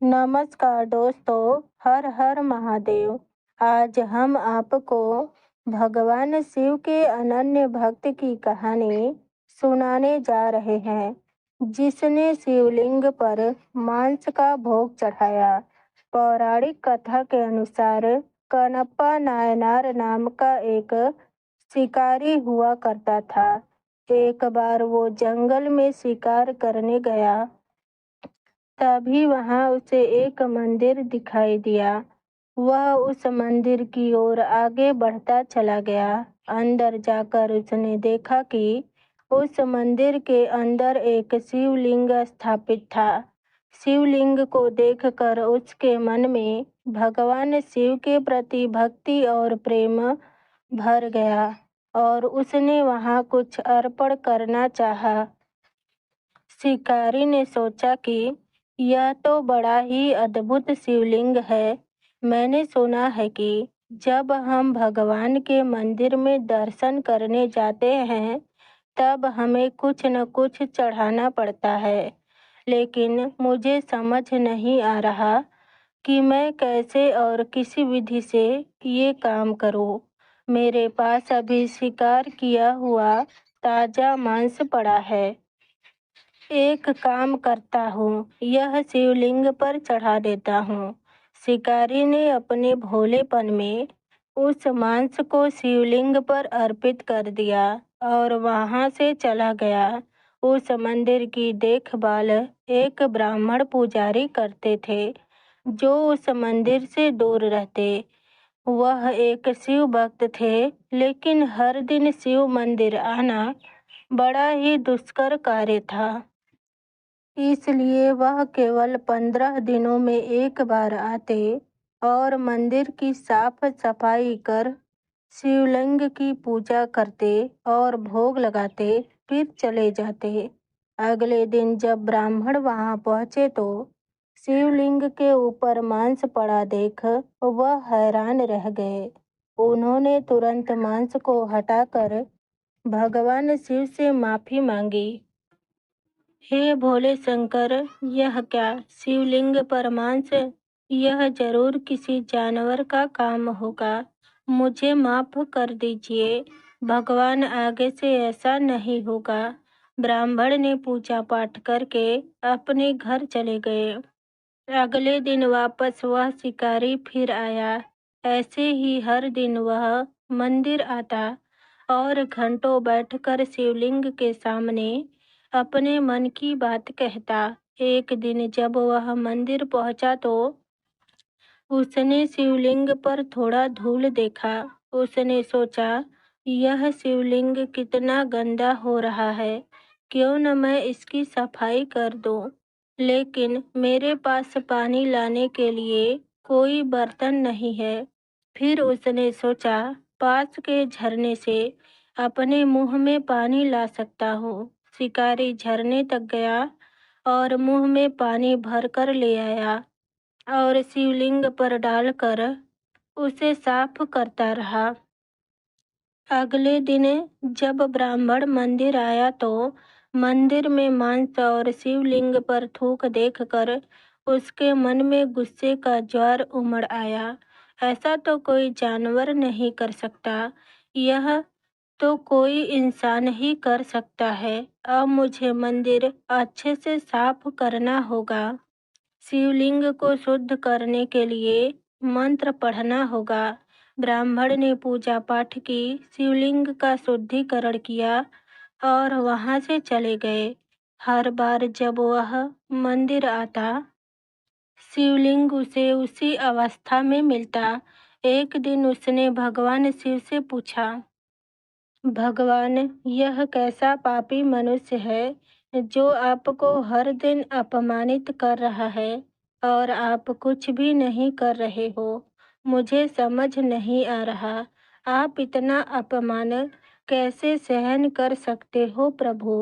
नमस्कार दोस्तों, हर हर महादेव। आज हम आपको भगवान शिव के अनन्य भक्त की कहानी सुनाने जा रहे हैं, जिसने शिवलिंग पर मांस का भोग चढ़ाया। पौराणिक कथा के अनुसार कनप्पा नायनार नाम का एक शिकारी हुआ करता था। एक बार वो जंगल में शिकार करने गया, तभी वहां उसे एक मंदिर दिखाई दिया। वह उस मंदिर की ओर आगे बढ़ता चला गया। अंदर जाकर उसने देखा कि उस मंदिर के अंदर एक शिवलिंग स्थापित था। शिवलिंग को देखकर उसके मन में भगवान शिव के प्रति भक्ति और प्रेम भर गया और उसने वहां कुछ अर्पण करना चाहा। शिकारी ने सोचा कि यह तो बड़ा ही अद्भुत शिवलिंग है। मैंने सुना है कि जब हम भगवान के मंदिर में दर्शन करने जाते हैं, तब हमें कुछ न कुछ चढ़ाना पड़ता है, लेकिन मुझे समझ नहीं आ रहा कि मैं कैसे और किस विधि से ये काम करूं। मेरे पास अभी शिकार किया हुआ ताजा मांस पड़ा है। एक काम करता हूँ, यह शिवलिंग पर चढ़ा देता हूँ। शिकारी ने अपने भोलेपन में उस मांस को शिवलिंग पर अर्पित कर दिया और वहां से चला गया। उस मंदिर की देखभाल एक ब्राह्मण पुजारी करते थे, जो उस मंदिर से दूर रहते। वह एक शिव भक्त थे, लेकिन हर दिन शिव मंदिर आना बड़ा ही दुष्कर कार्य था। इसलिए वह केवल 15 दिनों में एक बार आते और मंदिर की साफ सफाई कर शिवलिंग की पूजा करते और भोग लगाते, फिर चले जाते। अगले दिन जब ब्राह्मण वहां पहुंचे तो शिवलिंग के ऊपर मांस पड़ा देख वह हैरान रह गए। उन्होंने तुरंत मांस को हटाकर भगवान शिव से माफी मांगी। हे भोले शंकर, यह क्या शिवलिंग पर मांस? यह जरूर किसी जानवर का काम होगा। मुझे माफ कर दीजिए। भगवान, आगे से ऐसा नहीं होगा। ब्राह्मण ने पूजा पाठ करके अपने घर चले गए। अगले दिन वापस वह शिकारी फिर आया। ऐसे ही हर दिन वह मंदिर आता और घंटों बैठकर शिवलिंग के सामने अपने मन की बात कहता। एक दिन जब वह मंदिर पहुंचा तो उसने शिवलिंग पर थोड़ा धूल देखा। उसने सोचा, यह शिवलिंग कितना गंदा हो रहा है, क्यों न मैं इसकी सफाई कर दूं। लेकिन मेरे पास पानी लाने के लिए कोई बर्तन नहीं है। फिर उसने सोचा, पास के झरने से अपने मुंह में पानी ला सकता हूँ। शिकारी झरने तक गया और मुंह में पानी भरकर ले आया और शिवलिंग पर डालकर उसे साफ करता रहा। अगले दिन जब ब्राह्मण मंदिर आया तो मंदिर में मांस और शिवलिंग पर थूक देखकर उसके मन में गुस्से का ज्वार उमड़ आया। ऐसा तो कोई जानवर नहीं कर सकता, यह तो कोई इंसान ही कर सकता है। अब मुझे मंदिर अच्छे से साफ करना होगा। शिवलिंग को शुद्ध करने के लिए मंत्र पढ़ना होगा। ब्राह्मण ने पूजा पाठ की, शिवलिंग का शुद्धिकरण किया और वहां से चले गए। हर बार जब वह मंदिर आता, शिवलिंग उसे उसी अवस्था में मिलता। एक दिन उसने भगवान शिव से पूछा, भगवान, यह कैसा पापी मनुष्य है जो आपको हर दिन अपमानित कर रहा है और आप कुछ भी नहीं कर रहे हो। मुझे समझ नहीं आ रहा, आप इतना अपमान कैसे सहन कर सकते हो प्रभु।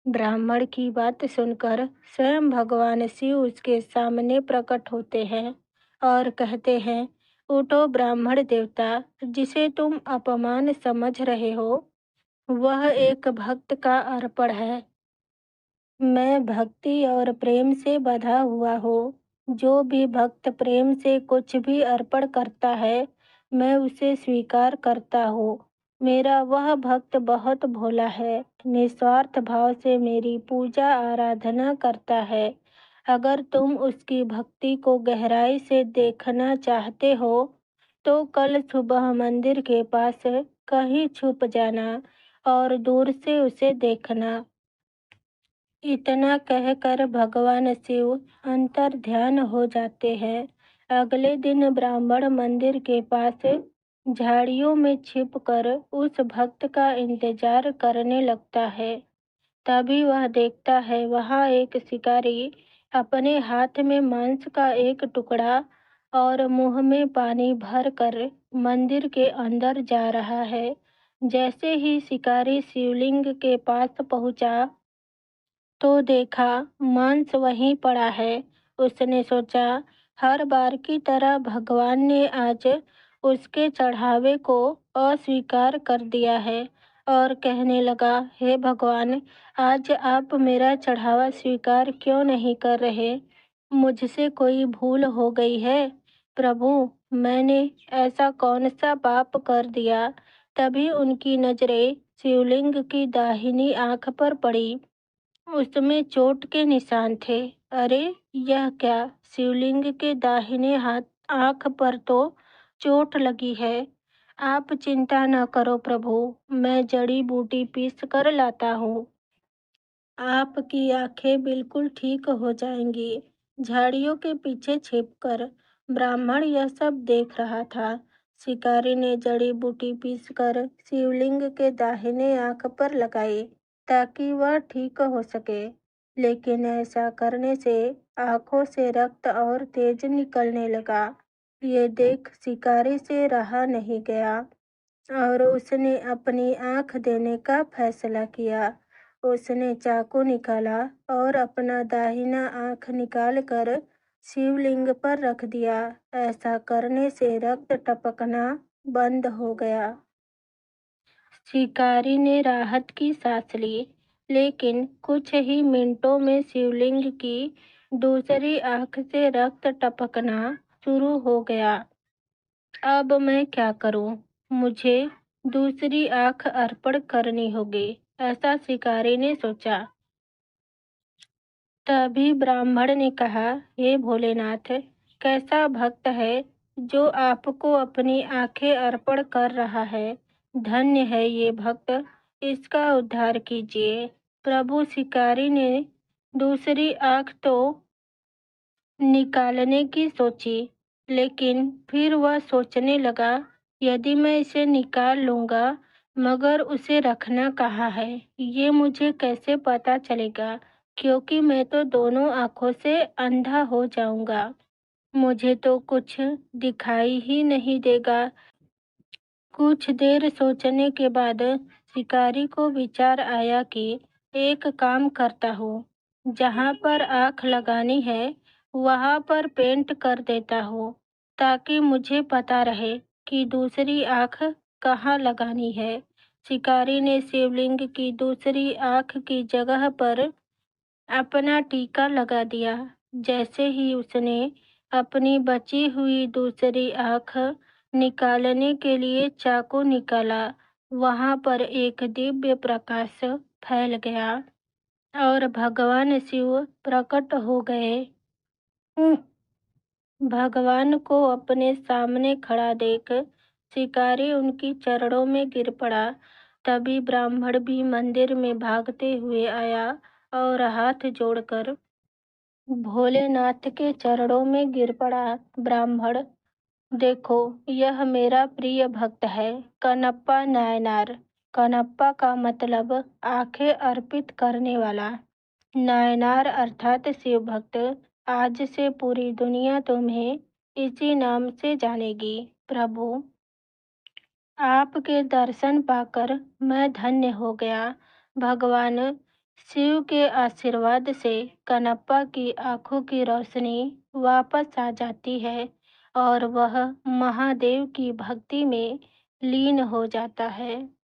ब्राह्मण की बात सुनकर स्वयं भगवान शिव उसके सामने प्रकट होते हैं और कहते हैं, उठो ब्राह्मण देवता, जिसे तुम अपमान समझ रहे हो वह एक भक्त का अर्पण है। मैं भक्ति और प्रेम से बंधा हुआ हूँ। जो भी भक्त प्रेम से कुछ भी अर्पण करता है, मैं उसे स्वीकार करता हूँ। मेरा वह भक्त बहुत भोला है, निस्वार्थ भाव से मेरी पूजा आराधना करता है। अगर तुम उसकी भक्ति को गहराई से देखना चाहते हो, तो कल सुबह मंदिर के पास कहीं छुप जाना और दूर से उसे देखना। इतना कहकर भगवान शिव अंतर ध्यान हो जाते हैं। अगले दिन ब्राह्मण मंदिर के पास झाड़ियों में छिपकर उस भक्त का इंतजार करने लगता है। तभी वह देखता है वहाँ एक शिकारी अपने हाथ में मांस का एक टुकड़ा और मुंह में पानी भर कर मंदिर के अंदर जा रहा है। जैसे ही शिकारी शिवलिंग के पास पहुंचा, तो देखा मांस वहीं पड़ा है। उसने सोचा, हर बार की तरह भगवान ने आज उसके चढ़ावे को अस्वीकार कर दिया है और कहने लगा, हे भगवान, आज आप मेरा चढ़ावा स्वीकार क्यों नहीं कर रहे? मुझसे कोई भूल हो गई है? प्रभु, मैंने ऐसा कौन सा पाप कर दिया? तभी उनकी नजरें शिवलिंग की दाहिनी आंख पर पड़ी। उसमें चोट के निशान थे। अरे, यह क्या? शिवलिंग के दाहिने हाथ आंख पर तो चोट लगी है। आप चिंता न करो प्रभु, मैं जड़ी बूटी पीस कर लाता हूँ। आपकी आंखें बिल्कुल ठीक हो जाएंगी। झाड़ियों के पीछे छिपकर ब्राह्मण यह सब देख रहा था। शिकारी ने जड़ी बूटी पीसकर शिवलिंग के दाहिने आंख पर लगाई ताकि वह ठीक हो सके। लेकिन ऐसा करने से आंखों से रक्त और तेज निकलने लगा। ये देख शिकारी से रहा नहीं गया और उसने अपनी आंख देने का फैसला किया। उसने चाकू निकाला और अपना दाहिना आंख निकालकर शिवलिंग पर रख दिया। ऐसा करने से रक्त टपकना बंद हो गया। शिकारी ने राहत की सांस ली, लेकिन कुछ ही मिनटों में शिवलिंग की दूसरी आंख से रक्त टपकना शुरू हो गया। अब मैं क्या करूं? मुझे दूसरी आंख अर्पण करनी होगी, ऐसा शिकारी ने सोचा। तभी ब्राह्मण ने कहा, हे भोलेनाथ, कैसा भक्त है जो आपको अपनी आंखें अर्पण कर रहा है। धन्य है ये भक्त, इसका उद्धार कीजिए। प्रभु, शिकारी ने दूसरी आंख तो निकालने की सोची, लेकिन फिर वह सोचने लगा, यदि मैं इसे निकाल लूंगा, मगर उसे रखना कहाँ है? ये मुझे कैसे पता चलेगा? क्योंकि मैं तो दोनों आंखों से अंधा हो जाऊंगा। मुझे तो कुछ दिखाई ही नहीं देगा। कुछ देर सोचने के बाद शिकारी को विचार आया कि एक काम करता हूँ, जहाँ पर आँख लगानी है वहाँ पर पेंट कर देता हूँ, ताकि मुझे पता रहे कि दूसरी आँख कहाँ लगानी है। शिकारी ने शिवलिंग की दूसरी आँख की जगह पर अपना टीका लगा दिया। जैसे ही उसने अपनी बची हुई दूसरी आँख निकालने के लिए चाकू निकाला, वहां पर एक दिव्य प्रकाश फैल गया और भगवान शिव प्रकट हो गए। भगवान को अपने सामने खड़ा देख शिकारी उनकी चरणों में गिर पड़ा। तभी ब्राह्मण भी मंदिर में भागते हुए आया और हाथ जोड़कर भोलेनाथ के चरणों में गिर पड़ा। ब्राह्मण, देखो, यह मेरा प्रिय भक्त है, कनप्पा नायनार। कनप्पा का मतलब आंखें अर्पित करने वाला। नायनार अर्थात शिव भक्त। आज से पूरी दुनिया तुम्हें इसी नाम से जानेगी। प्रभु, आपके दर्शन पाकर मैं धन्य हो गया। भगवान शिव के आशीर्वाद से कनप्पा की आंखों की रोशनी वापस आ जाती है और वह महादेव की भक्ति में लीन हो जाता है।